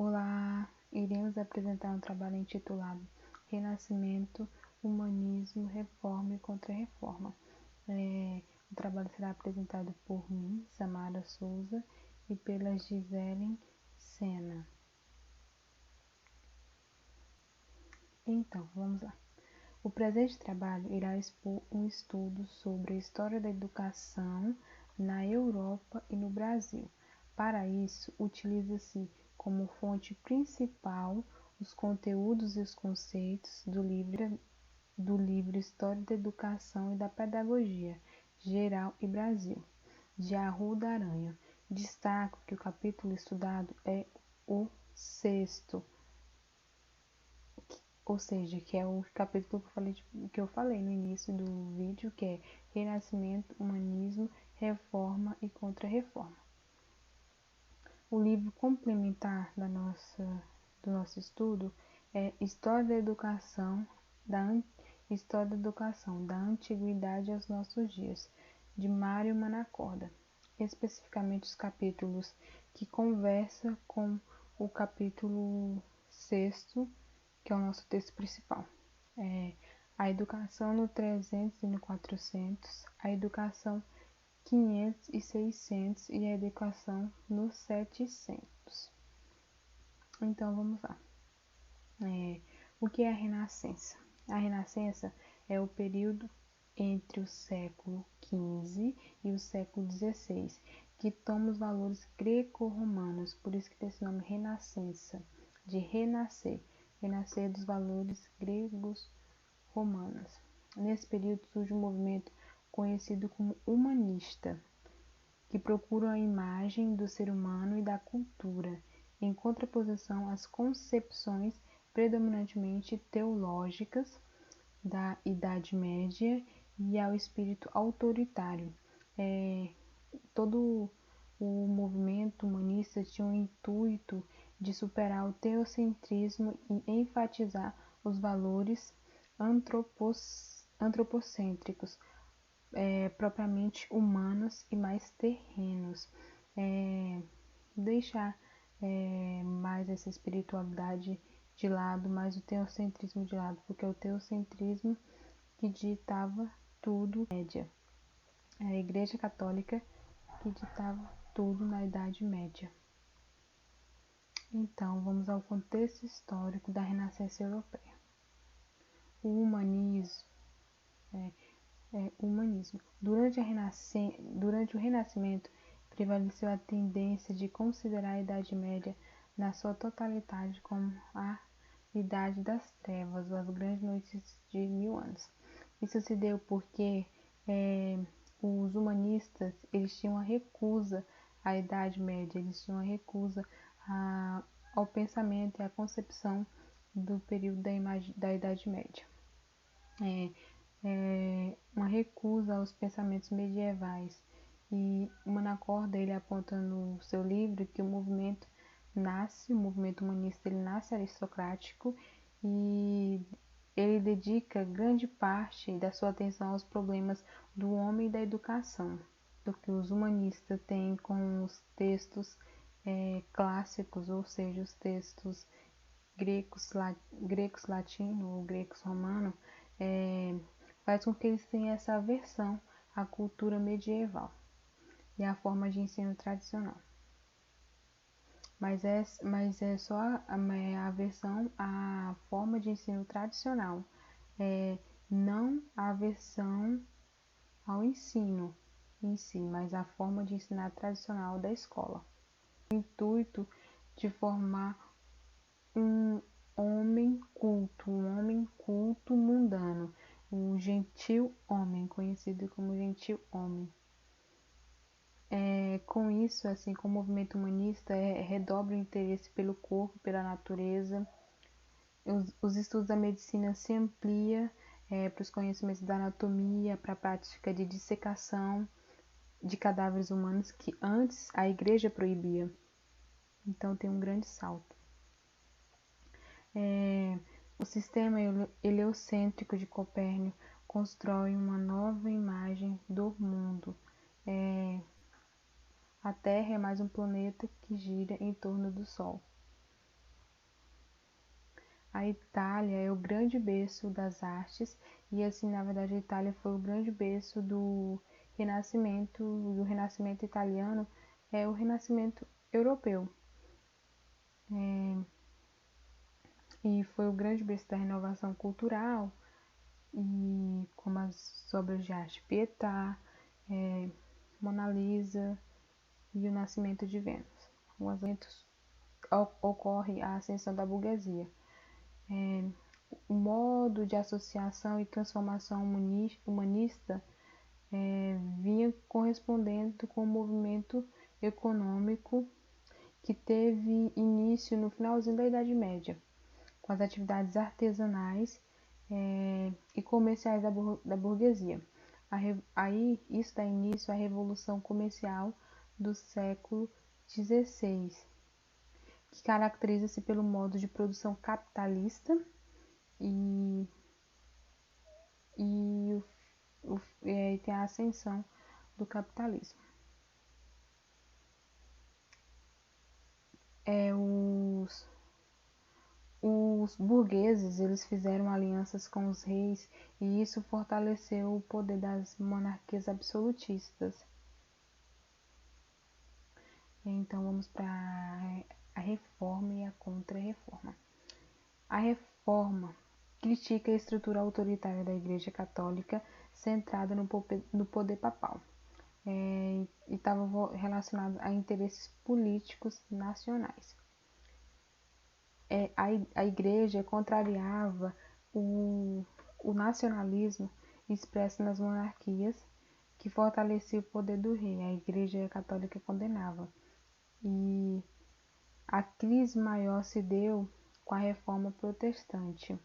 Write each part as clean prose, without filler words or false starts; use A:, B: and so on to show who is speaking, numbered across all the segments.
A: Olá, iremos apresentar um trabalho intitulado Renascimento, Humanismo, Reforma e Contra-Reforma. O trabalho será apresentado por mim, Samara Souza, e pela Gisele Sena. Então, vamos lá. O presente trabalho irá expor um estudo sobre a história da educação na Europa e no Brasil. Para isso, utiliza-se como fonte principal os conteúdos e os conceitos do livro História da Educação e da Pedagogia Geral e Brasil, de Arruda Aranha. Destaco que o capítulo estudado é o 6º, ou seja, que é o capítulo que eu falei no início do vídeo, que é Renascimento, Humanismo, Reforma e Contra-Reforma. O livro complementar do nosso estudo é História da Educação, da Antiguidade aos Nossos Dias, de Mário Manacorda, especificamente os capítulos que conversa com o capítulo 6º, que é o nosso texto principal. A educação no 300 e no 400, a educação 500 e 600 e a educação no 700. Então, vamos lá. O que é a Renascença? A Renascença é o período entre o século XV e o século XVI, que toma os valores greco-romanos, por isso que tem esse nome Renascença, de renascer dos valores gregos romanos. Nesse período surge um movimento conhecido como humanista, que procura a imagem do ser humano e da cultura, em contraposição às concepções predominantemente teológicas da Idade Média e ao espírito autoritário. Todo o movimento humanista tinha o intuito de superar o teocentrismo e enfatizar os valores antropocêntricos, propriamente humanos e mais terrenos. Deixar mais essa espiritualidade de lado, mais o teocentrismo de lado, porque é o teocentrismo que ditava tudo na Média. É a Igreja Católica que ditava tudo na Idade Média. Então, vamos ao contexto histórico da Renascença Europeia. O humanismo. Durante o Renascimento, prevaleceu a tendência de considerar a Idade Média na sua totalidade como a Idade das Trevas, ou as Grandes Noites de 1000 anos. Isso se deu porque os humanistas eles tinham uma recusa à Idade Média, eles tinham uma recusa ao pensamento e à concepção do período da Idade Média. Uma recusa aos pensamentos medievais. E Manacorda ele aponta no seu livro que o movimento humanista, ele nasce aristocrático e ele dedica grande parte da sua atenção aos problemas do homem e da educação. O que os humanistas têm com os textos clássicos, ou seja, os textos gregos latino ou gregos romano, faz com que eles tenham essa aversão à cultura medieval e à forma de ensino tradicional. Mas é só a aversão à forma de ensino tradicional, não a aversão ao ensino em si, mas a forma de ensinar tradicional da escola. O intuito de formar um homem culto mundano, o gentil homem, conhecido como gentil homem. Com isso, assim como o movimento humanista redobra o interesse pelo corpo, pela natureza, os estudos da medicina se ampliam para os conhecimentos da anatomia, para a prática de dissecação de cadáveres humanos que antes a igreja proibia. Então tem um grande salto. O sistema heliocêntrico de Copérnico constrói uma nova imagem do mundo. A Terra é mais um planeta que gira em torno do Sol. A Itália é o grande berço das artes e assim, na verdade, a Itália foi o grande berço do Renascimento italiano, é o Renascimento europeu. E foi o grande berço da renovação cultural, e como as obras de arte Pietà, Mona Lisa e o Nascimento de Vênus. Os eventos ocorre a ascensão da burguesia. O modo de associação e transformação humanista vinha correspondendo com o movimento econômico que teve início no finalzinho da Idade Média, com as atividades artesanais e comerciais da burguesia. Aí isso dá início à Revolução Comercial do século XVI, que caracteriza-se pelo modo de produção capitalista e aí tem a ascensão do capitalismo. Os burgueses eles fizeram alianças com os reis e isso fortaleceu o poder das monarquias absolutistas. Então vamos para a reforma e a contra-reforma. A reforma critica a estrutura autoritária da Igreja Católica centrada no poder papal e estava relacionado a interesses políticos nacionais. A Igreja contrariava o nacionalismo expresso nas monarquias, que fortalecia o poder do rei. A Igreja Católica condenava. E a crise maior se deu com a Reforma Protestante.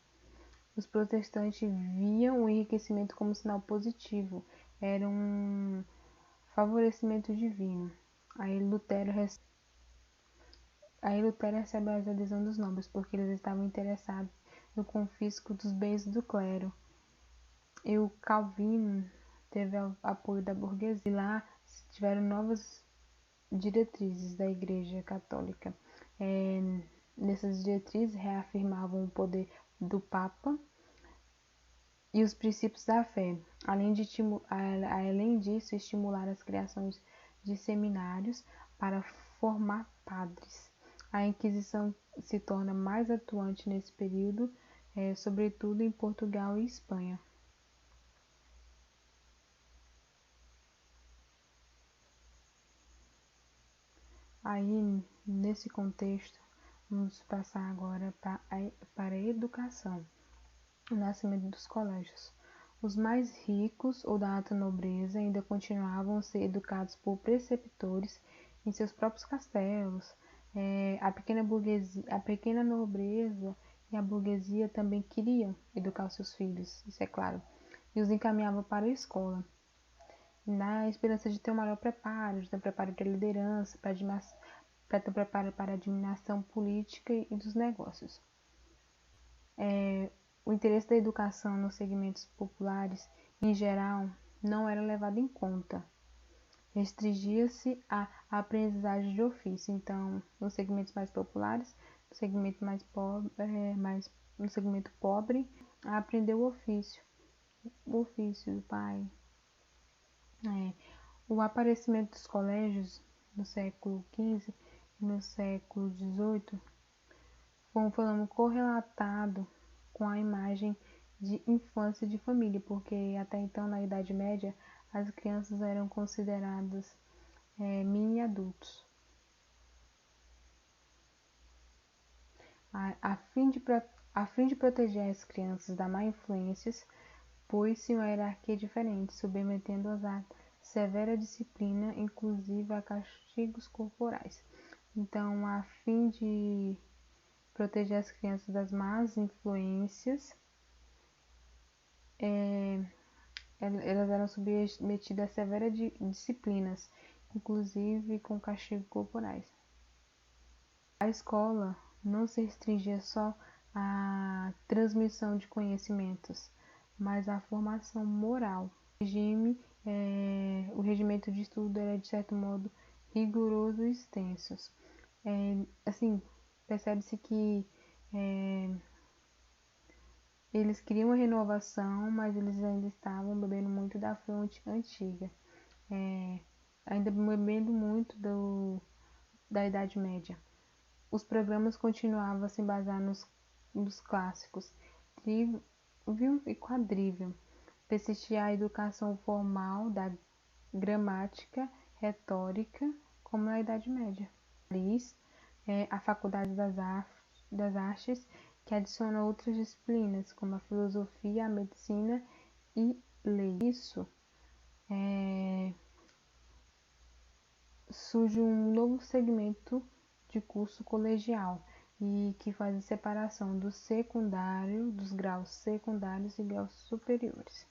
A: Os protestantes viam o enriquecimento como sinal positivo, era um favorecimento divino. Aí Lutero recebe a adesão dos nobres, porque eles estavam interessados no confisco dos bens do clero. E o Calvino teve o apoio da burguesia. E lá tiveram novas diretrizes da Igreja Católica. Nessas diretrizes reafirmavam o poder do Papa e os princípios da fé, além disso, estimular as criações de seminários para formar padres. A Inquisição se torna mais atuante nesse período, sobretudo em Portugal e Espanha. Aí, nesse contexto, vamos passar agora para a educação, o nascimento dos colégios. Os mais ricos ou da alta nobreza ainda continuavam a ser educados por preceptores em seus próprios castelos. A pequena nobreza e a burguesia também queriam educar seus filhos, isso é claro, e os encaminhavam para a escola, na esperança de ter um maior preparo, de ter um preparo para a liderança, para ter um preparo para a administração política e dos negócios. O interesse da educação nos segmentos populares, em geral, não era levado em conta. Restringia-se à aprendizagem de ofício. Então, nos segmentos mais populares, no segmento pobre, a aprender o ofício do pai. O aparecimento dos colégios no século XV e no século XVIII foi um fenômeno correlatado com a imagem de infância de família, porque até então, na Idade Média, as crianças eram consideradas mini-adultos. A fim de proteger as crianças da má influências, pôs-se uma hierarquia diferente, submetendo-as a severa disciplina, inclusive a castigos corporais. Então, a fim de proteger as crianças das más influências, elas eram submetidas a severas disciplinas, inclusive com castigos corporais. A escola não se restringia só à transmissão de conhecimentos, mas à formação moral. O regimento de estudo era, de certo modo, rigoroso e extenso. Assim, percebe-se que eles queriam uma renovação, mas eles ainda estavam bebendo muito da fonte antiga, ainda bebendo muito da Idade Média. Os programas continuavam a se basear nos clássicos, trivium e quadrivium, persistia a educação formal da gramática, retórica, como na Idade Média. Paris, a Faculdade das Artes, que adiciona outras disciplinas, como a filosofia, a medicina e lei. Isso surge um novo segmento de curso colegial e que faz a separação dos graus secundários e graus superiores.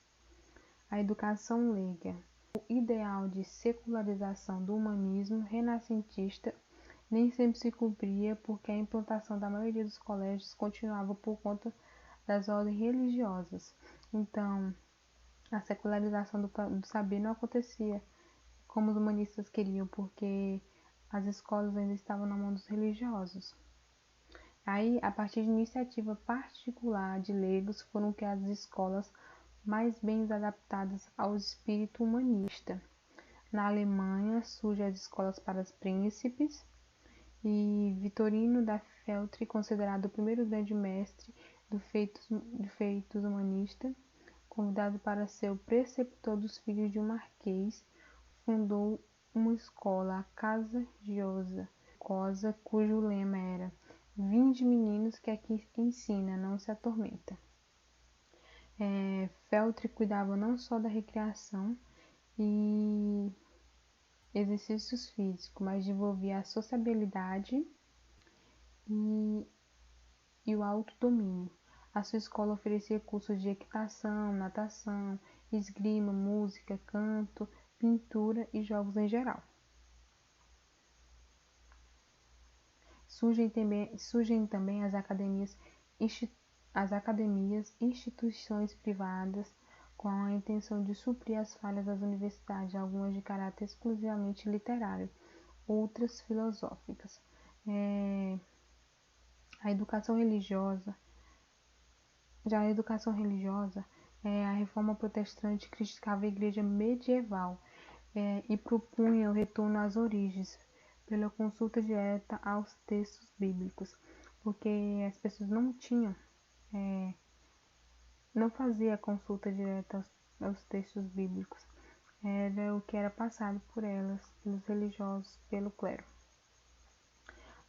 A: A educação leiga. O ideal de secularização do humanismo renascentista nem sempre se cumpria porque a implantação da maioria dos colégios continuava por conta das ordens religiosas. Então, a secularização do saber não acontecia como os humanistas queriam, porque as escolas ainda estavam na mão dos religiosos. Aí, a partir de iniciativa particular de leigos, foram criadas escolas mais bem adaptadas ao espírito humanista. Na Alemanha, surgem as escolas para os príncipes, e Vitorino da Feltre, considerado o primeiro grande mestre de feitos humanista, convidado para ser o preceptor dos filhos de um marquês, fundou uma escola, a Casa Giosa, cujo lema era: "Vinde, meninos, que aqui ensina, não se atormenta". Feltre cuidava não só da recreação e exercícios físicos, mas desenvolvia a sociabilidade e o autodomínio. A sua escola oferecia cursos de equitação, natação, esgrima, música, canto, pintura e jogos em geral. Surgem também as academias, instituições privadas, com a intenção de suprir as falhas das universidades, algumas de caráter exclusivamente literário, outras filosóficas. A educação religiosa, a reforma protestante criticava a igreja medieval e propunha o retorno às origens, pela consulta direta aos textos bíblicos, porque as pessoas não faziam a consulta direta aos textos bíblicos, era o que era passado por elas, pelos religiosos, pelo clero.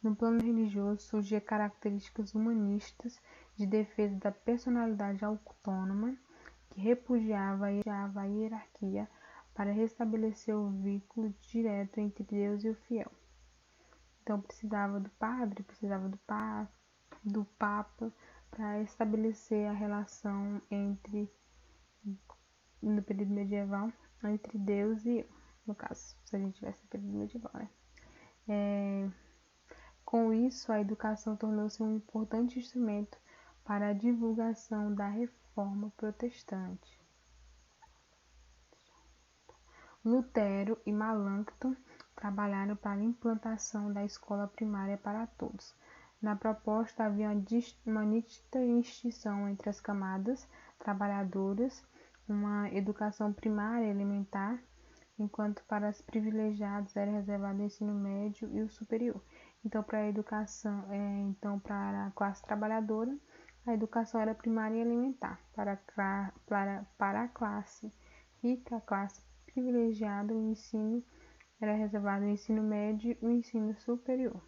A: No plano religioso, surgiam características humanistas de defesa da personalidade autônoma, que repudiava a hierarquia para restabelecer o vínculo direto entre Deus e o fiel. Então, precisava do padre, precisava do papa, para estabelecer a relação no período medieval, entre Deus e eu, no caso, se a gente tivesse no período medieval, né? Com isso, a educação tornou-se um importante instrumento para a divulgação da reforma protestante. Lutero e Melanchthon trabalharam para a implantação da escola primária para todos. Na proposta havia uma nítida distinção entre as camadas trabalhadoras, uma educação primária e elementar, enquanto para os privilegiados era reservado o ensino médio e o superior. Então, para a classe trabalhadora, a educação era primária e elementar. Para a classe rica, a classe privilegiada, o ensino era reservado ao ensino médio e o ensino superior.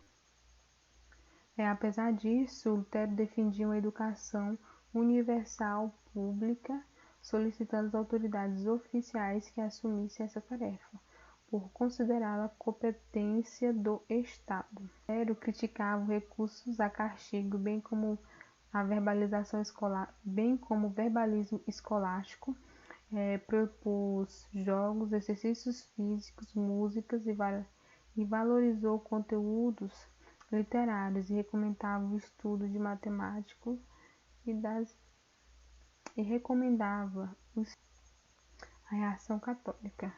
A: Apesar disso, Lutero defendia uma educação universal pública, solicitando às autoridades oficiais que assumissem essa tarefa, por considerá-la competência do Estado. Lutero criticava recursos a castigo, bem como o verbalismo escolástico, propôs jogos, exercícios físicos, músicas e valorizou conteúdos literários e recomendava o estudo de matemática e recomendava a reação católica.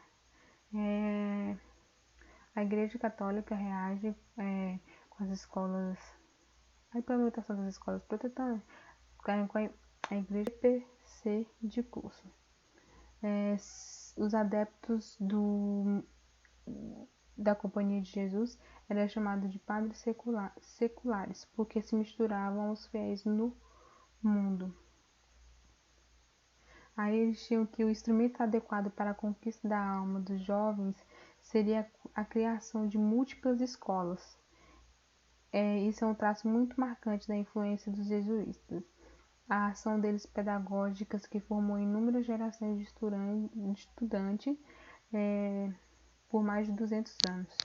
A: A Igreja Católica reage com as escolas, a implementação das escolas protestantes, a igreja PPC de curso. Os adeptos da Companhia de Jesus eram chamados de padres seculares, porque se misturavam aos fiéis no mundo. Aí eles tinham que o instrumento adequado para a conquista da alma dos jovens seria a criação de múltiplas escolas. Isso é um traço muito marcante da influência dos jesuítas. A ação deles pedagógicas que formou inúmeras gerações de estudantes por mais de 200 anos.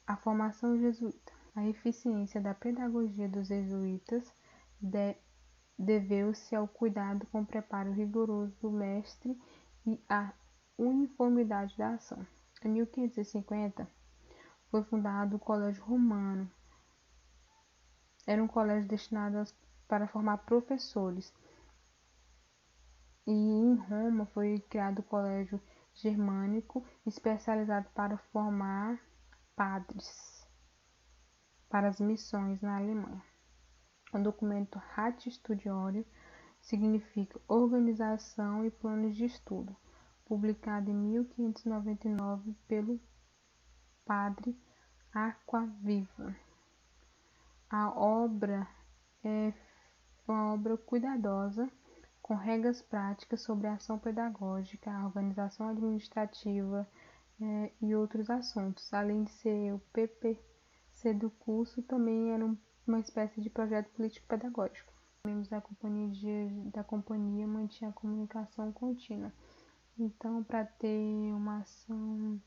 A: A formação jesuíta. A eficiência da pedagogia dos jesuítas deveu-se ao cuidado com o preparo rigoroso do mestre e à uniformidade da ação. Em 1550, foi fundado o Colégio Romano. Era um colégio destinado para formar professores. E em Roma foi criado o Colégio Germânico, especializado para formar padres para as missões na Alemanha. O documento Ratio Studiorum significa Organização e Planos de Estudo, publicado em 1599 pelo padre Aquaviva. A obra é uma obra cuidadosa, com regras práticas sobre a ação pedagógica, a organização administrativa e outros assuntos. Além de ser o PPC do curso, também era uma espécie de projeto político-pedagógico. Os membros da companhia mantinham a comunicação contínua. Então, para ter uma ação,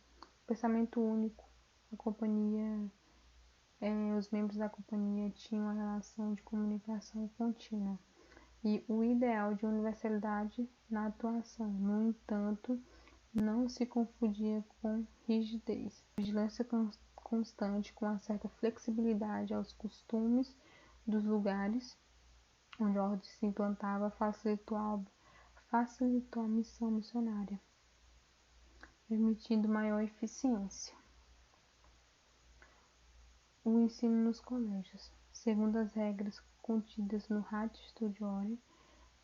A: pensamento único, a companhia, os membros da companhia tinham uma relação de comunicação contínua e o ideal de universalidade na atuação. No entanto, não se confundia com rigidez. Vigilância constante com uma certa flexibilidade aos costumes dos lugares onde a ordem se implantava facilitou a missão missionária, permitindo maior eficiência. O ensino nos colégios, segundo as regras contidas no Ratio Studiorum,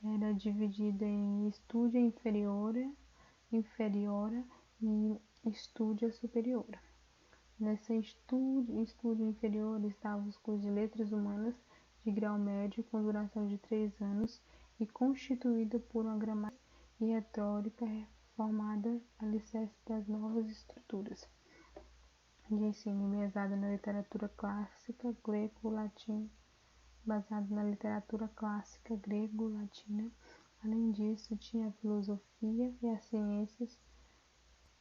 A: era dividida em Studia Inferiora e Studia Superiora. Nessa Studia Inferiora estavam os cursos de Letras Humanas de grau médio com duração de 3 anos e constituída por uma gramática e retórica reformada alicerce das novas estruturas de ensino baseado na literatura clássica grego-latina, grego-latina. Além disso, tinha a filosofia e as ciências,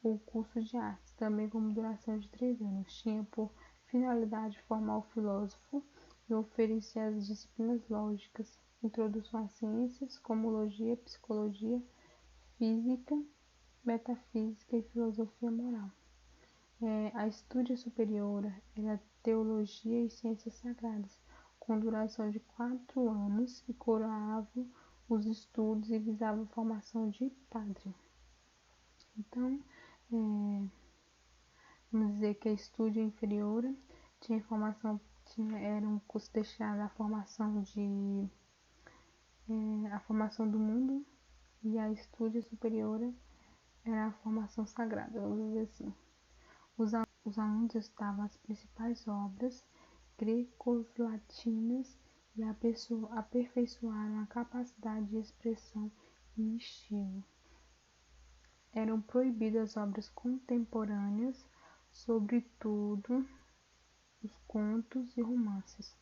A: o curso de artes, também com duração de 3 anos. Tinha por finalidade formar o filósofo e oferecer as disciplinas lógicas, introdução às ciências, como logia, psicologia, física, metafísica e filosofia moral. A Studia Superiora era teologia e ciências sagradas, com duração de 4 anos e coroava os estudos e visava a formação de padre. Então, vamos dizer que a Studia Inferiora era um curso destinado à formação a formação do mundo, e a Studia Superiora era a formação sagrada, vamos dizer assim. Os alunos estudavam as principais obras grecos-latinas e aperfeiçoaram a capacidade de expressão e estilo. Eram proibidas obras contemporâneas, sobretudo os contos e romances,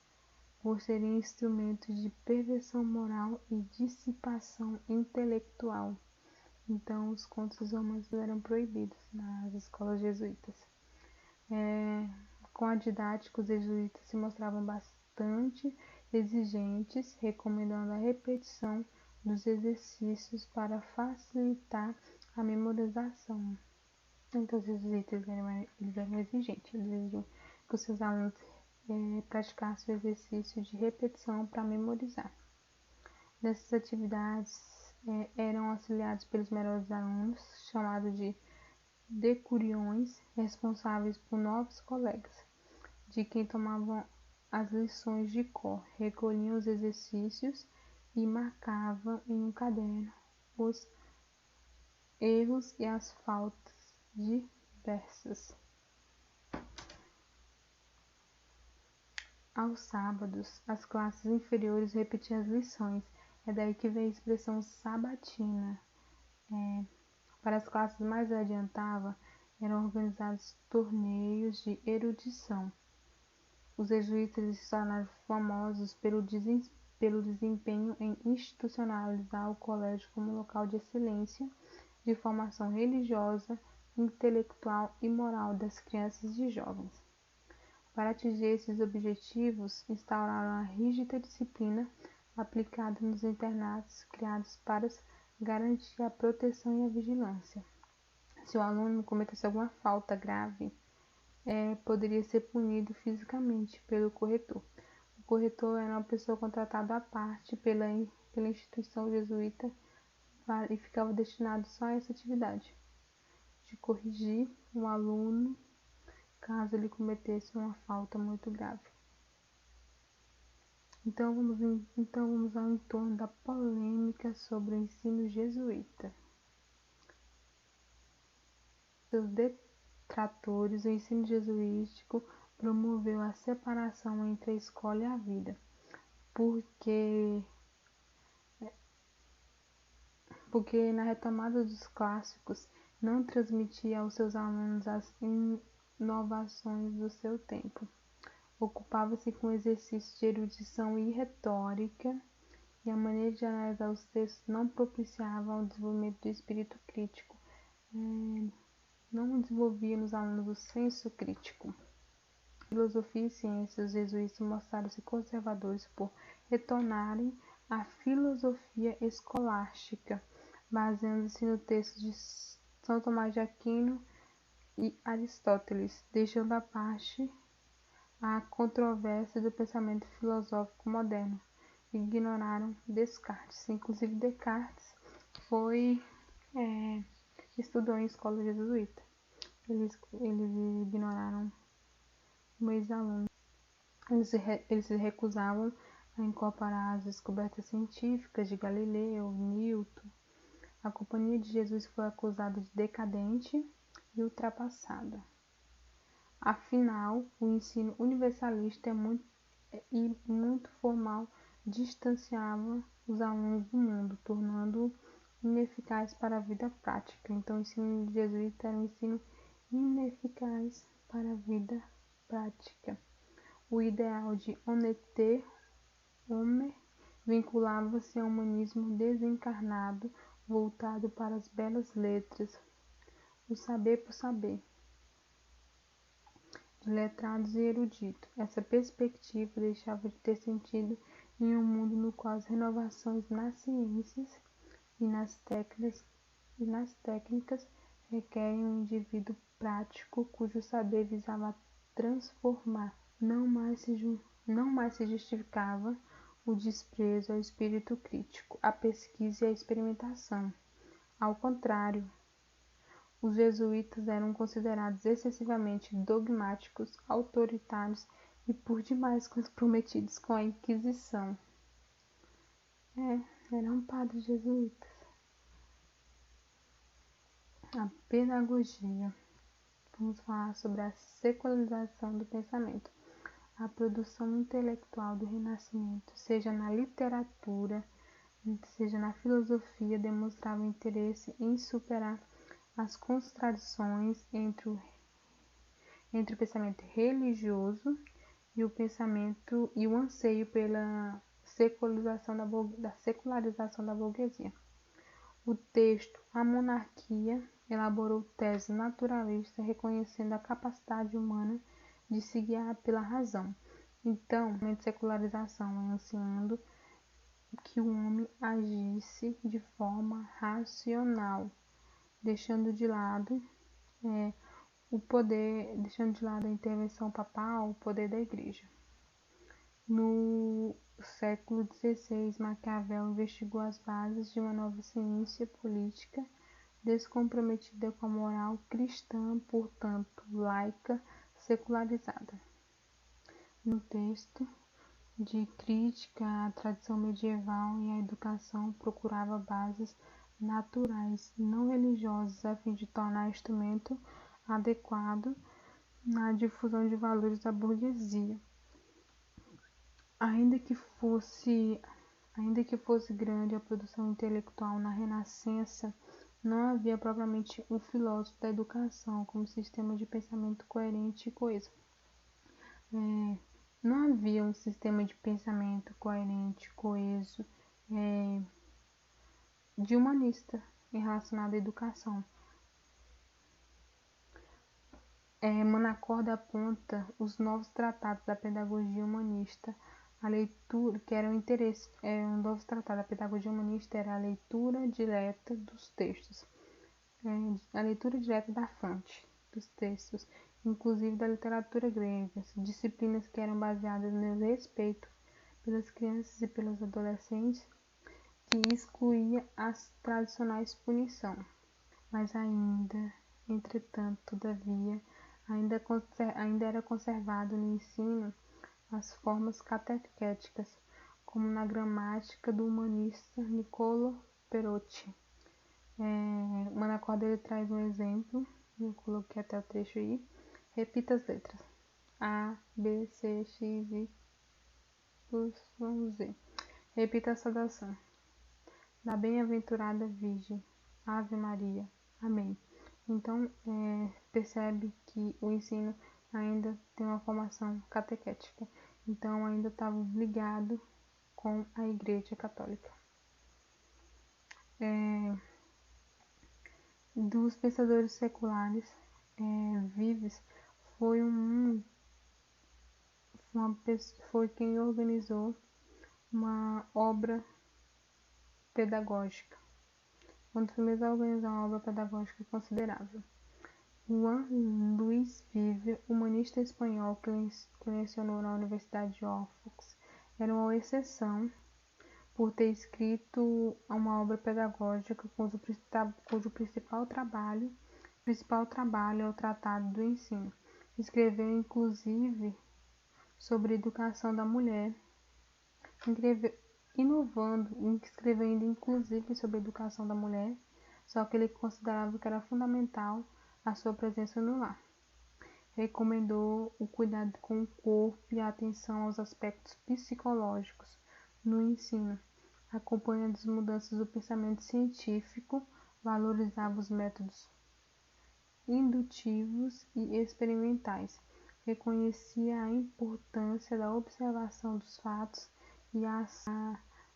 A: por serem instrumentos de perversão moral e dissipação intelectual. Então, os contos e romances eram proibidos nas escolas jesuítas. Com a didática, os jesuítas se mostravam bastante exigentes, recomendando a repetição dos exercícios para facilitar a memorização. Então, os jesuítas eram exigentes, eles exigiam que os seus alunos praticassem o exercício de repetição para memorizar. Nessas atividades eram auxiliados pelos melhores alunos, chamados de decuriões, responsáveis por novos colegas, de quem tomavam as lições de cor, recolhiam os exercícios e marcava em um caderno os erros e as faltas diversas. Aos sábados, as classes inferiores repetiam as lições. É daí que vem a expressão sabatina. Para as classes mais adiantadas, eram organizados torneios de erudição. Os jesuítas se tornaram famosos pelo desempenho em institucionalizar o colégio como local de excelência de formação religiosa, intelectual e moral das crianças e jovens. Para atingir esses objetivos, instauraram a rígida disciplina aplicada nos internatos criados para garantir a proteção e a vigilância. Se o aluno cometesse alguma falta grave, poderia ser punido fisicamente pelo corretor. O corretor era uma pessoa contratada à parte pela instituição jesuíta e ficava destinado só a essa atividade, de corrigir o aluno caso ele cometesse uma falta muito grave. Então vamos ao entorno da polêmica sobre o ensino jesuíta. Seus detratores, o ensino jesuítico promoveu a separação entre a escola e a vida, porque na retomada dos clássicos não transmitia aos seus alunos as inovações do seu tempo. Ocupava-se com exercícios de erudição e retórica, e a maneira de analisar os textos não propiciava o desenvolvimento do espírito crítico, não desenvolvia nos alunos o senso crítico. Filosofia e ciência, os jesuítas mostraram-se conservadores por retornarem à filosofia escolástica, baseando-se no texto de São Tomás de Aquino e Aristóteles, deixando à parte a controvérsia do pensamento filosófico moderno. Ignoraram Descartes. Inclusive Descartes estudou em escola jesuíta. Eles ignoraram o ex-aluno. Eles se recusavam a incorporar as descobertas científicas de Galileu, Newton. A Companhia de Jesus foi acusada de decadente e ultrapassada. Afinal, o ensino universalista e muito formal distanciava os alunos do mundo, tornando-o ineficaz para a vida prática. Então, o ensino jesuíta era um ensino ineficaz para a vida prática. O ideal de honnêteté homme vinculava-se ao humanismo desencarnado, voltado para as belas letras, o saber por saber, de letrados e eruditos. Essa perspectiva deixava de ter sentido em um mundo no qual as renovações nas ciências e nas técnicas requerem um indivíduo prático cujo saber visava transformar. Não mais se justificava o desprezo ao espírito crítico, à pesquisa e à experimentação. Ao contrário, os jesuítas eram considerados excessivamente dogmáticos, autoritários e por demais comprometidos com a Inquisição. Eram padres jesuítas. A pedagogia. Vamos falar sobre a secularização do pensamento. A produção intelectual do Renascimento, seja na literatura, seja na filosofia, demonstrava interesse em superar as contradições entre o pensamento religioso e o anseio pela secularização da burguesia. O texto A Monarquia elaborou tese naturalista reconhecendo a capacidade humana de se guiar pela razão. Então, a secularização é anunciando que o homem agisse de forma racional, deixando de lado a intervenção papal, o poder da igreja. No século XVI, Maquiavel investigou as bases de uma nova ciência política descomprometida com a moral cristã, portanto, laica, secularizada. No texto de crítica à tradição medieval e à educação, procurava bases naturais, não religiosas, a fim de tornar instrumento adequado na difusão de valores da burguesia. Ainda que fosse grande a produção intelectual na Renascença, não havia propriamente um filósofo da educação como sistema de pensamento coerente e coeso. Não havia um sistema de pensamento coerente, coeso, de humanista relacionado à educação. Manacorda aponta os novos tratados da pedagogia humanista. A leitura, que era um novo tratado da pedagogia humanista era a leitura direta dos textos, a leitura direta da fonte dos textos, inclusive da literatura grega, disciplinas que eram baseadas no respeito pelas crianças e pelos adolescentes, que excluía as tradicionais punições. Mas entretanto, todavia, ainda era conservado no ensino as formas catequéticas, como na gramática do humanista Niccolo Perotti. Manacorda ele traz um exemplo, eu coloquei até o trecho aí. Repita as letras: A, B, C, X, Y, Z. Repita a saudação da bem-aventurada Virgem, Ave Maria, Amém. Então, percebe que o ensino ainda tem uma formação catequética. Então, ainda estava ligado com a Igreja Católica. Dos pensadores seculares, Vives foi quem organizou uma obra pedagógica. Um dos primeiros a organizar uma obra pedagógica considerável. Juan Luis Vives, humanista espanhol que lecionou na Universidade de Oxford, era uma exceção por ter escrito uma obra pedagógica cujo principal trabalho é o Tratado do Ensino. Escreveu inclusive sobre a educação da mulher, escrevendo inclusive sobre a educação da mulher, só que ele considerava que era fundamental a sua presença no lar. Recomendou o cuidado com o corpo e a atenção aos aspectos psicológicos no ensino, acompanhando as mudanças do pensamento científico, valorizava os métodos indutivos e experimentais, reconhecia a importância da observação dos fatos e a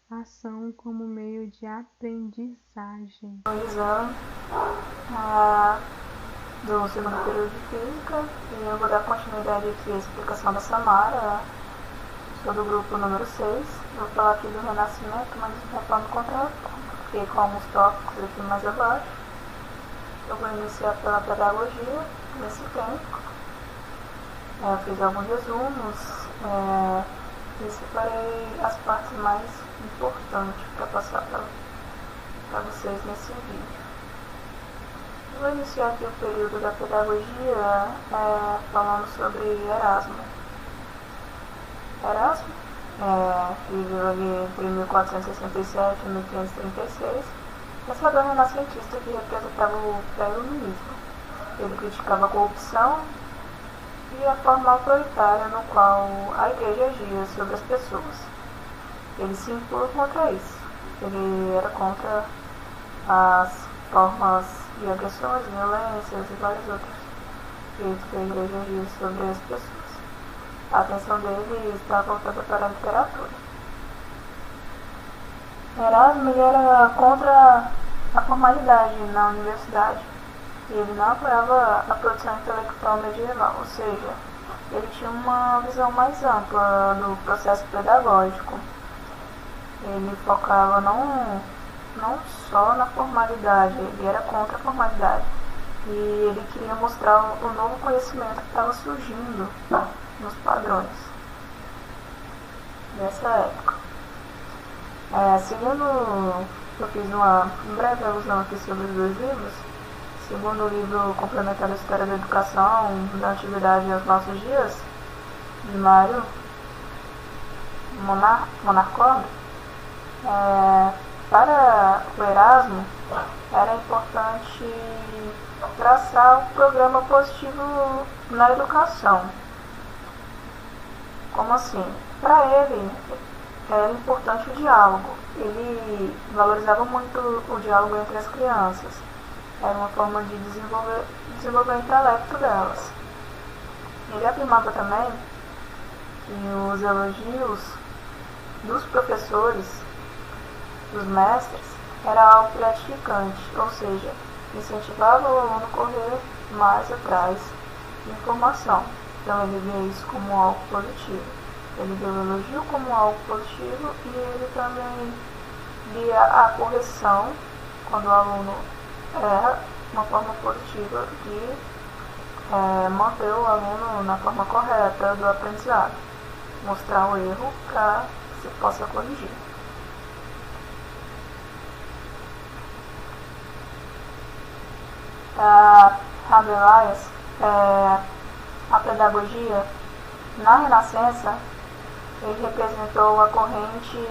A: ação como meio de aprendizagem.
B: Do segundo período de Física, e eu vou dar continuidade aqui à explicação da Samara. Sou do grupo número 6, vou falar aqui do Renascimento, mas de forma contra-ataque, porque com alguns tópicos aqui mais abaixo. Eu vou iniciar pela pedagogia nesse tempo. Eu fiz alguns resumos e separei as partes mais importantes para passar para vocês nesse vídeo. Eu vou iniciar aqui o período da pedagogia falando sobre Erasmo. Erasmo, que viveu ali entre 1467 e 1536, pensador renascentista que representava o pré-iluminismo. Ele criticava a corrupção e a forma autoritária no qual a igreja agia sobre as pessoas. Ele se impôs contra isso. Ele era contra as formas de agressões, violências e vários outros jeitos que a igreja agia sobre as pessoas. A atenção dele estava voltada para a literatura. Erasmo era contra a formalidade na universidade. Ele não apoiava a produção intelectual medieval, ou seja, ele tinha uma visão mais ampla do processo pedagógico. Ele focava não só na formalidade, ele era contra a formalidade. E ele queria mostrar o novo conhecimento que estava surgindo nos padrões dessa época. Eu fiz uma breve alusão aqui sobre os dois livros. Segundo o livro Complementar a História da Educação da Antiguidade aos Nossos Dias, de Mário monarcode, para o Erasmo era importante traçar um programa positivo na educação. Como assim? Para ele era importante o diálogo. Ele valorizava muito o diálogo entre as crianças. Era uma forma de desenvolver o intelecto delas. Ele afirmava também que os elogios dos professores, dos mestres, era algo gratificante, ou seja, incentivava o aluno a correr mais atrás de informação. Então ele via isso como algo positivo. Ele via o elogio como algo positivo e ele também via a correção, quando o aluno erra, uma forma positiva de manter o aluno na forma correta do aprendizado. Mostrar o erro para que se possa corrigir. Rabelais, a pedagogia, na Renascença, ele representou a corrente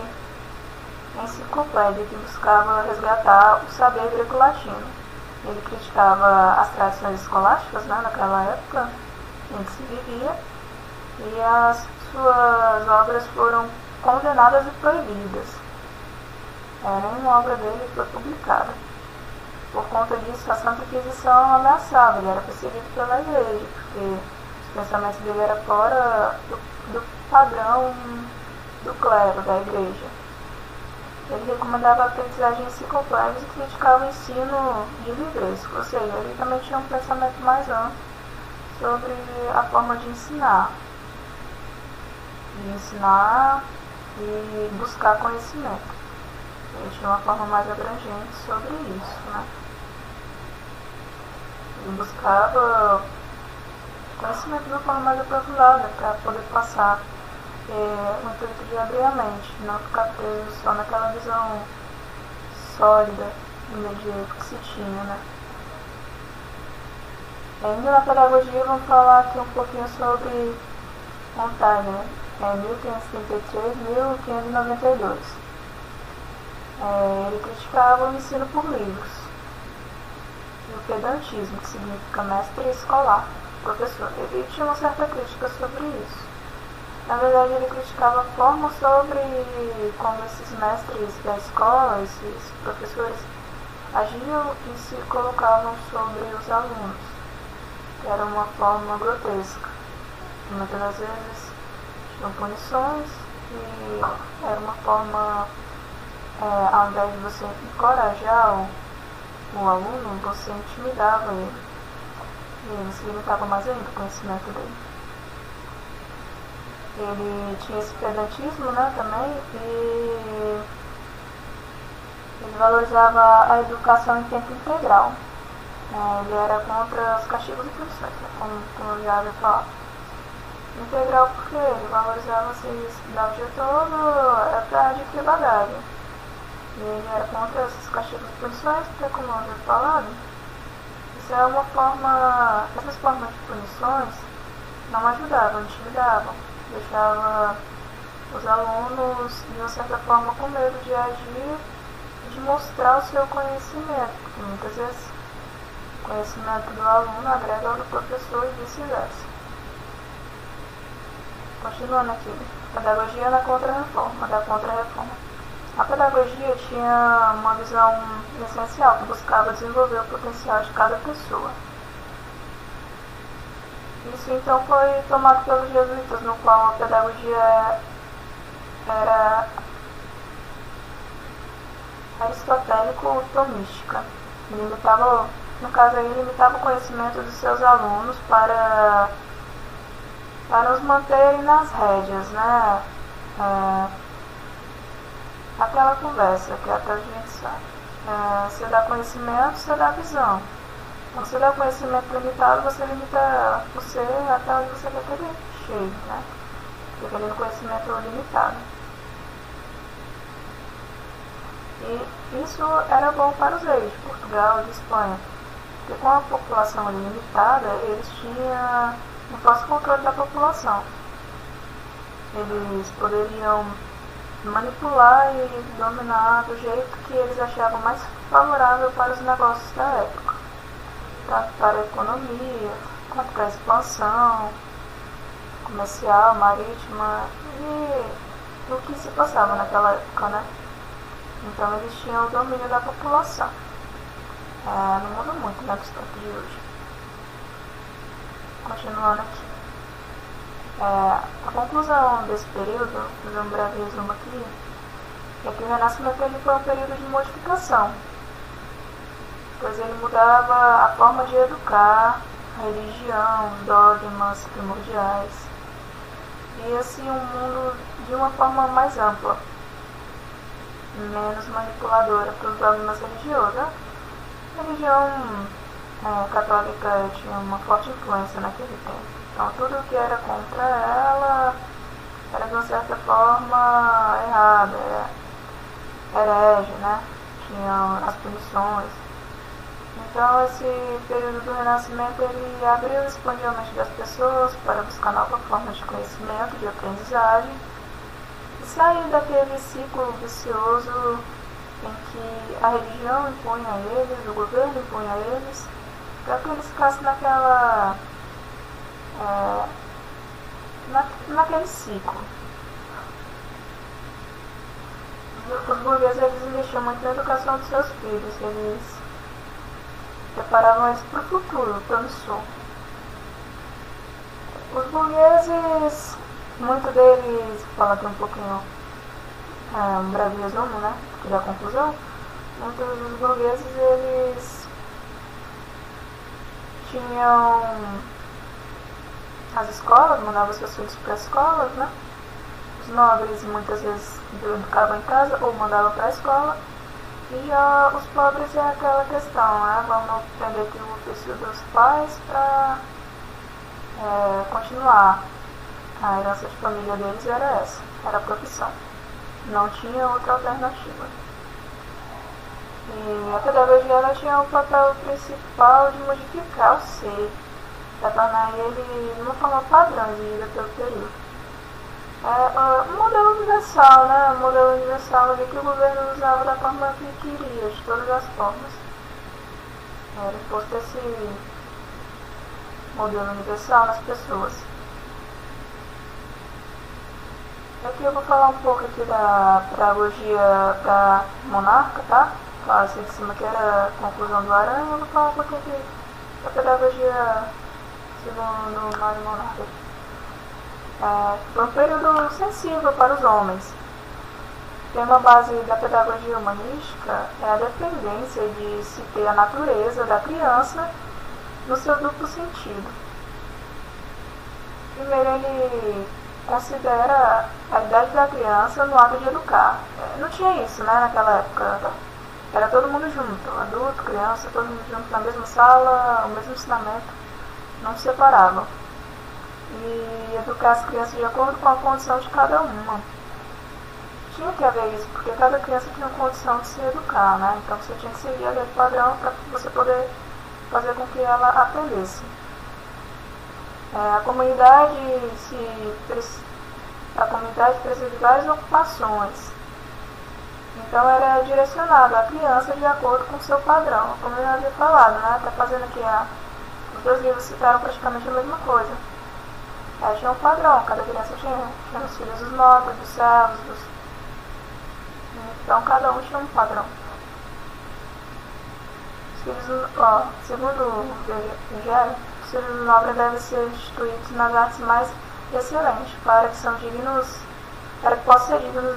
B: enciclopédia que buscava resgatar o saber greco-latino. Ele criticava as tradições escolásticas, né, naquela época em que se vivia, e as suas obras foram condenadas e proibidas. Nenhuma obra dele foi publicada. Por conta disso, a Santa Inquisição ameaçava, ele era perseguido pela Igreja, porque os pensamentos dele eram fora do padrão do clero, da Igreja. Ele recomendava a aprendizagem enciclopédica e criticava o ensino de livresco, ou seja, ele também tinha um pensamento mais amplo sobre a forma de ensinar e buscar conhecimento. Ele tinha uma forma mais abrangente sobre isso, né? Ele buscava conhecimento de uma forma mais aprofundada para poder passar o intuito de abrir a mente, não ficar preso só naquela visão sólida do medievo que se tinha, né? Ainda na pedagogia, vamos falar aqui um pouquinho sobre Montaigne, 1533-1592. Ele criticava o ensino por livros e o pedantismo, que significa mestre escolar, professor. Ele tinha uma certa crítica sobre isso. Na verdade, ele criticava a forma sobre como esses mestres da escola, esses professores, agiam e se colocavam sobre os alunos, que era uma forma grotesca. Muitas das vezes tinham punições e era uma forma, ao invés de você encorajar o aluno, você intimidava ele e ele se limitava mais ainda o conhecimento dele. Ele tinha esse pedantismo, né, também, e ele valorizava a educação em tempo integral. Ele era contra os castigos e punições, né, como eu já havia falado. Integral porque ele valorizava se estudar o dia todo, era para adquirir bagagem. E ele era contra esses castigos e punições, porque, como eu havia falado, isso é uma forma, essas formas de punições não ajudavam, intimidavam. Deixava os alunos, de uma certa forma, com medo de agir e de mostrar o seu conhecimento, porque muitas vezes o conhecimento do aluno agrega ao do professor e vice-versa. Continuando aqui, pedagogia da contra-reforma. A pedagogia tinha uma visão essencial que buscava desenvolver o potencial de cada pessoa. Isso então foi tomado pelos jesuítas, no qual a pedagogia era aristotélico-tomística. No caso aí, limitava o conhecimento dos seus alunos para os manterem nas rédeas, né? Aquela conversa que até a gente sabe. Você dá conhecimento, você dá visão. Quando você dá conhecimento limitado, você limita você até onde você quer que ele chegue, né? Dependendo do conhecimento limitado. E isso era bom para os reis de Portugal e de Espanha, porque com a população limitada, eles tinham um forte controle da população. eles poderiam manipular e dominar do jeito que eles achavam mais favorável para os negócios da época, tanto para a economia, quanto para a expansão comercial, marítima e o que se passava naquela época, né? Então eles tinham o domínio da população. Não muda muito, né, dos tempos de hoje. Continuando aqui. A conclusão desse período, vou fazer um breve resumo aqui, é que o Renascimento ele foi um período de modificação, pois ele mudava a forma de educar, a religião, os dogmas primordiais, e assim um mundo de uma forma mais ampla, menos manipuladora para os dogmas religiosos. A religião católica tinha uma forte influência naquele tempo. Então tudo que era contra ela era de uma certa forma errado, herege, né? Tinha as punições. Então esse período do Renascimento ele abriu e expandiu a mente das pessoas para buscar novas formas de conhecimento, de aprendizagem e sair daquele ciclo vicioso em que a religião impunha a eles, o governo impunha a eles, para que eles ficassem naquele ciclo. Os burgueses eles investiam muito na educação dos seus filhos, eles preparavam eles para o futuro promissor. Os burgueses, muitos deles, falando aqui um pouquinho, um breve resumo, né, da conclusão, muitos dos burgueses eles tinham as escolas, mandavam seus filhos para as escolas, né? Os nobres muitas vezes educavam em casa ou mandavam para a escola. E já os pobres é aquela questão, né? Vamos aprender aqui o ofício dos pais para continuar. A herança de família deles era essa, era a profissão. Não tinha outra alternativa. E a pedagogia ela tinha o papel principal de modificar o ser, para tornar ele uma forma padrão de vida pelo período. Um modelo universal, né? Um modelo universal ali que o governo usava da forma que queria, de todas as formas. Era imposto esse modelo universal nas pessoas. Aqui eu vou falar um pouco aqui da pedagogia da monarca, tá? Falar assim de cima que era a conclusão do Aranha, eu vou falar um pouquinho aqui da pedagogia segundo Mário Monarca. Foi um período sensível para os homens. Tem uma base da pedagogia humanística é a dependência de se ter a natureza da criança no seu duplo sentido. Primeiro, ele considera a idade da criança no ato de educar. Não tinha isso, né, naquela época. Era todo mundo junto, adulto, criança, todo mundo junto na mesma sala, o mesmo ensinamento, não se separavam. E educar as crianças de acordo com a condição de cada uma. Tinha que haver isso, porque cada criança tinha condição de se educar, né? Então você tinha que seguir aquele padrão para você poder fazer com que ela aprendesse. A comunidade precisa de várias ocupações. Então era direcionado a criança de acordo com o seu padrão, como eu já havia falado, né? Tá fazendo aqui os dois livros citaram praticamente a mesma coisa. Tinha um padrão, cada criança tinha os filhos dos nobres, dos servos, então cada um tinha um padrão. Segundo o Evangelho, os filhos dos nobres devem ser instituídos nas artes mais excelentes, para que possam ser dignos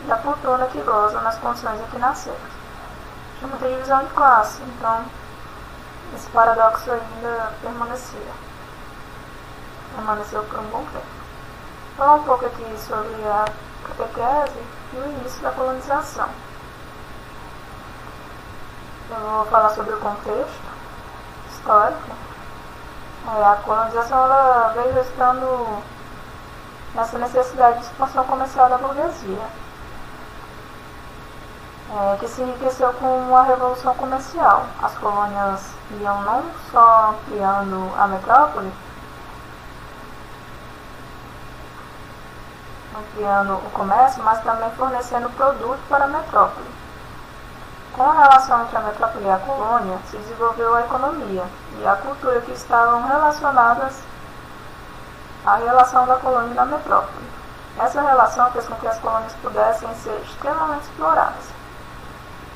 B: da fortuna que gozam nas condições em que nasceram. Tinha muita divisão de classe, então esse paradoxo ainda permaneceu por um bom tempo. Vou falar um pouco aqui sobre a catequese e o início da colonização. Eu vou falar sobre o contexto histórico. A colonização ela veio resultando nessa necessidade de expansão comercial da burguesia, que se enriqueceu com a revolução comercial. As colônias iam não só ampliando a metrópole, ampliando o comércio, mas também fornecendo produto para a metrópole. Com a relação entre a metrópole e a colônia, se desenvolveu a economia e a cultura que estavam relacionadas à relação da colônia e da metrópole. Essa relação fez com que as colônias pudessem ser extremamente exploradas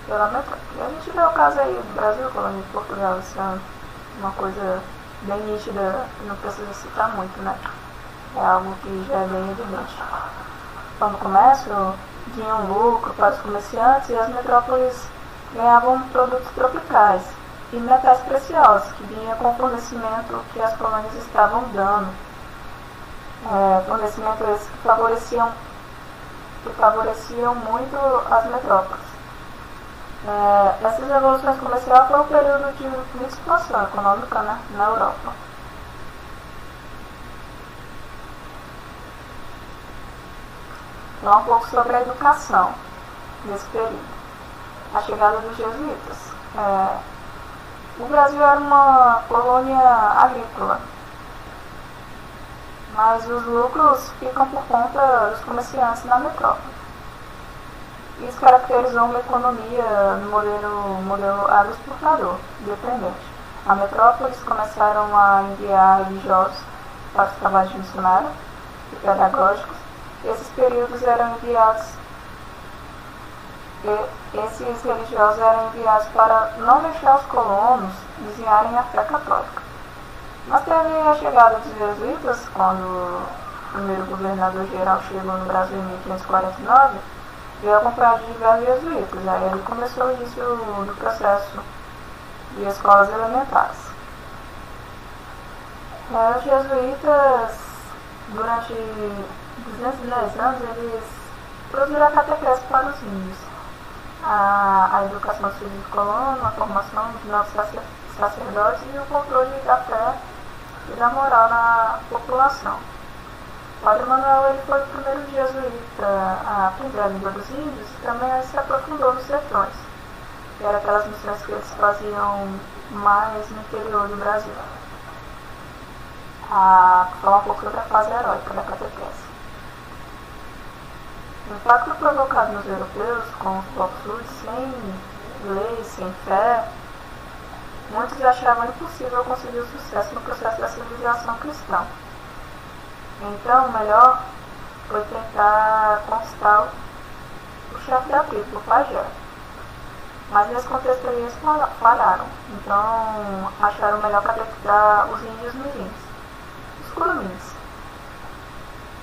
B: pela metrópole. A gente vê o caso aí do Brasil, colônia de Portugal, isso é uma coisa bem nítida, não precisa citar muito, né? É algo que já é bem evidente. Então, no comércio, tinha um lucro para os comerciantes e as metrópoles ganhavam produtos tropicais e metais preciosos, que vinha com o fornecimento que as colônias estavam dando. Fornecimento esses que favoreciam muito as metrópoles. Essas revoluções comerciais foram um período de muita expansão econômica, né, na Europa. Então, um pouco sobre a educação nesse período. A chegada dos jesuítas. O Brasil era uma colônia agrícola, mas os lucros ficam por conta dos comerciantes na metrópole. Isso caracterizou uma economia no modelo agroexportador, dependente. A metrópoles começaram a enviar religiosos para os trabalhos missionários e pedagógicos. Esses religiosos eram enviados para não deixar os colonos desviarem a fé católica. Mas teve a chegada dos jesuítas, quando o primeiro governador-geral chegou no Brasil em 1549, veio acompanhado de diversos jesuítas. Aí ele começou o início do processo de escolas elementares. Os jesuítas, durante 210 anos, eles produziram a catequese para os índios, a educação dos filhos do colono, a formação dos novos sacerdotes e o controle da fé e da moral na população. O Padre Manuel ele foi o primeiro jesuíta a aprender a língua dos índios e também se aprofundou nos sertões, que eram aquelas missões que eles faziam mais no interior do Brasil. Falar um pouco sobre a fase heróica da catequese. O impacto provocado nos europeus com os povos rudes, sem lei, sem fé, muitos achavam impossível conseguir o sucesso no processo da civilização cristã. Então, o melhor foi tentar conquistar o chefe da tribo, o pajé. Mas nesse contexto eles falharam. Então, acharam melhor catequizar os índios mirins, os curumins.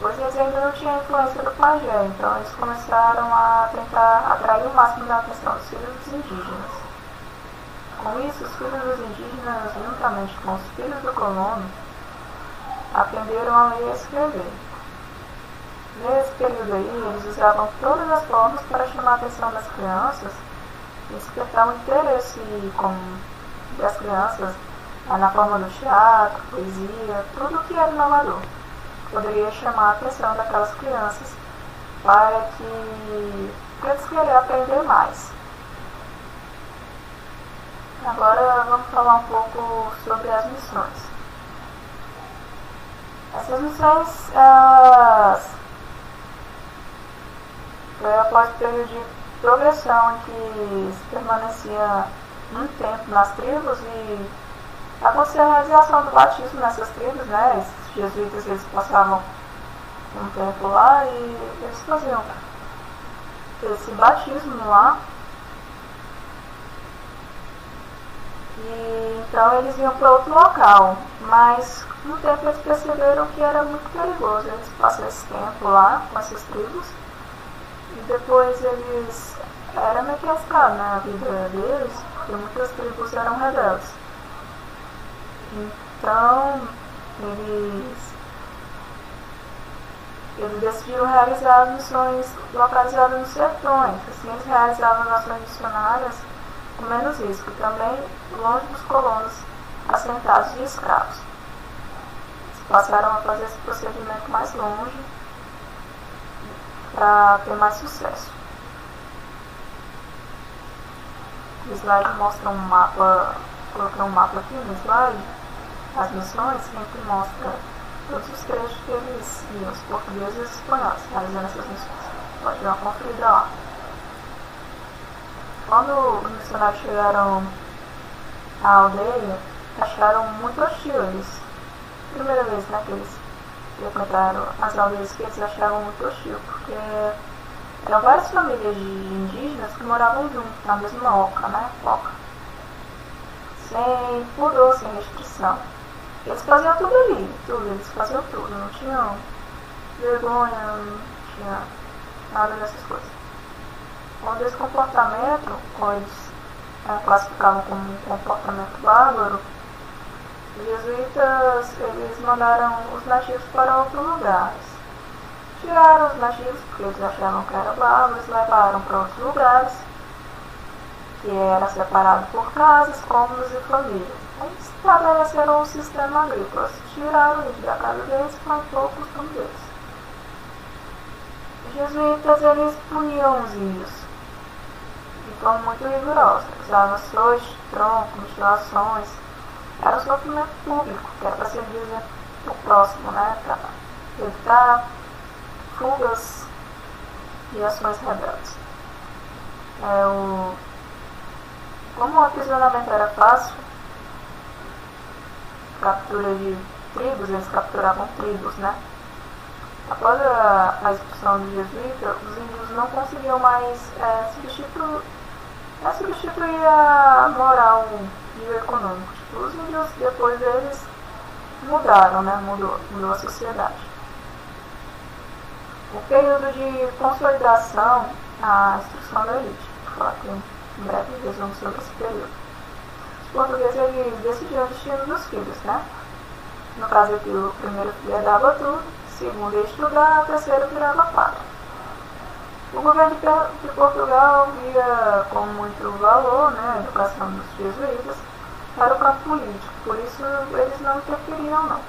B: Pois eles ainda não tinham a influência do pajé, então eles começaram a tentar atrair o máximo da atenção dos filhos dos indígenas. Com isso, os filhos dos indígenas, juntamente com os filhos do colono, aprenderam a ler e a escrever. Nesse período aí, eles usavam todas as formas para chamar a atenção das crianças e despertar o interesse das crianças na forma do teatro, poesia, tudo que era inovador. Poderia chamar a atenção daquelas crianças para eles querem aprender mais. Agora vamos falar um pouco sobre as missões. Essas missões foi após o período de progressão em que se permanecia um tempo nas tribos e acontecia a realização do batismo nessas tribos, né? Os jesuítas eles passavam um tempo lá e eles faziam esse batismo lá. E então eles iam para outro local, mas no tempo eles perceberam que era muito perigoso eles passarem esse tempo lá com essas tribos e depois eles era meio que arriscado, né, a vida deles, porque muitas tribos eram rebeldes. Então eles decidiram realizar as missões localizadas nos sertões. Assim eles realizavam as ações missionárias com menos risco, também longe dos colonos assentados de escravos. Eles passaram a fazer esse procedimento mais longe para ter mais sucesso. O slide mostra um mapa, coloquei um mapa aqui no slide, as missões, sempre mostra todos os trechos que eles iam, os portugueses e os espanhóis, realizando essas missões. Pode dar uma conferida lá. Quando os missionários chegaram à aldeia, acharam muito hostil eles. Primeira vez, né, que eles frequentaram as aldeias, que eles acharam muito hostil, porque eram várias famílias de indígenas que moravam juntos na mesma oca, né, sem pudor, sem restrição. Eles faziam tudo ali, eles faziam tudo, não tinham vergonha, não tinha nada dessas coisas. Quando esse comportamento, ou eles classificavam como um comportamento bárbaro, os jesuítas eles mandaram os nativos para outros lugares. Tiraram os nativos porque eles achavam que era bárbaro, eles levaram para outros lugares, que era separado por casas, cômodos e famílias. Eles estabeleceram um sistema agrícola, tiraram eles da casa deles e plantou o costume deles. Os jesuítas eles puniam os índios de forma muito rigorosa, usavam açoites, troncos, mutilações. Era um sofrimento público, que era para servir o próximo, né, para evitar fugas e ações rebeldes. Como o aprisionamento era fácil, captura de tribos, eles capturavam tribos, né? Após a expulsão do jesuíta, os índios não conseguiam mais substituir a moral e o econômico. Tipo, os índios, depois deles, mudaram, né? Mudou a sociedade. O período de consolidação, a instrução da elite. Vou falar aqui um breve resumo sobre esse período. Os portugueses eles decidiram o destino dos filhos, né? No caso aqui, o primeiro filho herdava tudo, o segundo ia estudar, o terceiro virava padre. O governo de Portugal via com muito valor, né, a educação dos jesuítas para o campo político, por isso eles não interferiam, não.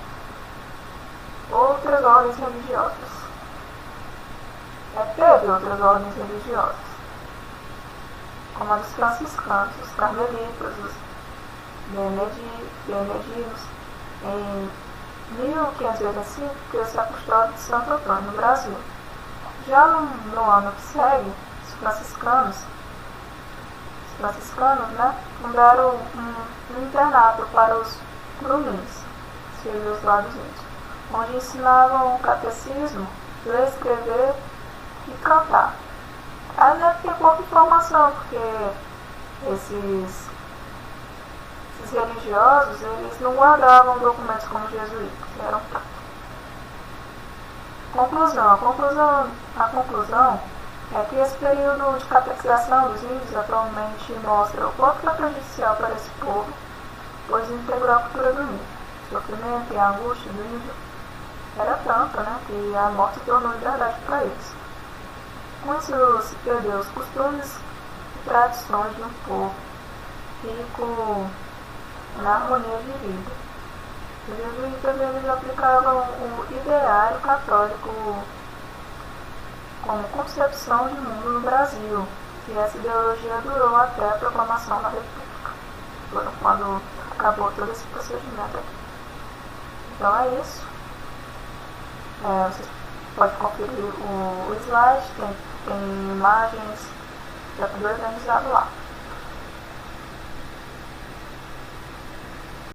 B: Outras ordens religiosas. Teve outras ordens religiosas, como a dos franciscanos, os carmelitas, os benedinos. Em 1585, criou-se a custódia de Santo Antônio no Brasil. Já no ano que segue, os franciscanos, né, fundaram um internato para os grumins, filhos lá dos índios, onde ensinavam o catecismo, ler, escrever e cantar. Ainda tem pouca informação, porque esses religiosos eles não guardavam documentos como jesuítas, eram A conclusão é que esse período de catequização dos índios atualmente mostra o quanto é prejudicial para esse povo, pois integrou a cultura do índio. O sofrimento e a angústia do índio era tanto, né, que a morte tornou liberdade para eles. Com isso se perdeu os costumes e tradições de um povo rico na harmonia de vida. Os jesuítas eles aplicavam o ideário católico como concepção de mundo no Brasil, e essa ideologia durou até a proclamação da República, quando acabou todo esse procedimento aqui. Então é isso. Vocês podem conferir o slide, tem imagens, já tudo organizado lá.